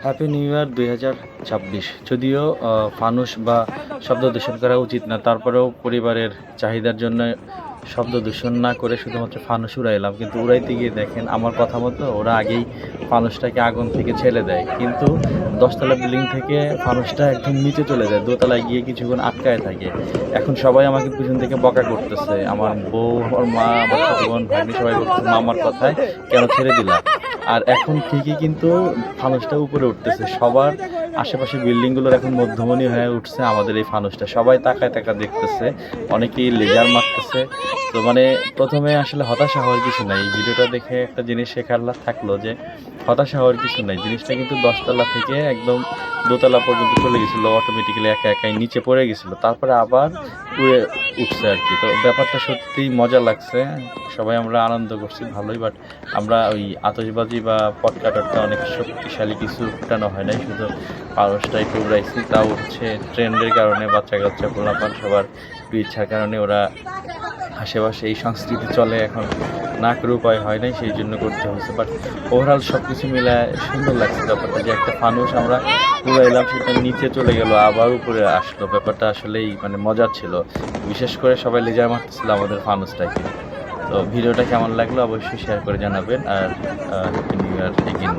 Happy new year 2026। যদিও ফানুস বা শব্দ দূষণ করা উচিত না, তারপরেও পরিবারের চাহিদার জন্য শব্দ দূষণ না করে শুধুমাত্র ফানুস উড়াইলাম। কিন্তু উড়াইতে গিয়ে দেখেন আমার কথা মতো ওরা আগেই ফানুসটাকে আগুন থেকে ছেড়ে দেয়, কিন্তু 10তলা বিল্ডিং থেকে ফানুসটা একদম নিচে চলে যায়, দোতলায় গিয়ে কিছুক্ষণ আটকায় থাকে। এখন সবাই আমাকে পিছন থেকে বকা করতেছে, আমার বউ, আমার মা, আমার ছোট বোন, ভাগ্নি সবাই বলতেছে মা আমার কথায় কেন ছেড়ে দিলা। আর এখন ঠিকই কিন্তু ফানুসটা উপরে উঠতেছে, সবার আশেপাশে বিল্ডিংগুলোর এখন মধ্যমণি হয়ে উঠছে আমাদের এই ফানুসটা। সবাই তাকায় তাকায় দেখতেছে, অনেকেই লেজার মারতেছে। তো মানে প্রথমে আসলে হতাশা হওয়ার কিছু নাই। এই ভিডিওটা দেখে একটা জিনিস শেখার থাকলো যে হতাশা হওয়ার কিছু নাই। জিনিসটা কিন্তু 10তলা থেকে একদম দোতলা পর্যন্ত চলে গেছিলো, অটোমেটিক্যালি একা একাই নিচে পড়ে গেছিলো, তারপরে আবার উড়ে উঠছে আর কি। তো ব্যাপারটা সত্যিই মজা লাগছে, সবাই আমরা আনন্দ করছি ভালোই। বাট আমরা ওই আতশবাজি বা পটকা অনেক শক্তিশালী কিছু ফুটানো হয় নাই, শুধু পারসটা একটু উড়াইছি। তাও হচ্ছে ট্রেন্ডের কারণে বাচ্চা কাচ্চা পোলাপান সবার একটু ইচ্ছার কারণে ওরা আশেপাশে এই সংস্কৃতি চলে, এখন না করে উপায় হয় নাই, সেই জন্য করতে হয়েছে। বাট ওভারঅল সব কিছু মিলে সুন্দর লাগছে ব্যাপারটা, যে একটা ফানুস আমরা উড়াইলাম, সেটা নিচে চলে গেল আবার উপরে আসলো। ব্যাপারটা আসলেই মানে মজার ছিল। বিশেষ করে সবাই লেজার মারতেছিল আমাদের ফানুসটাকে। তো ভিডিওটা কেমন লাগলো অবশ্যই শেয়ার করে জানাবেন। আর হ্যাপি নিউ ইয়ার এগেইন।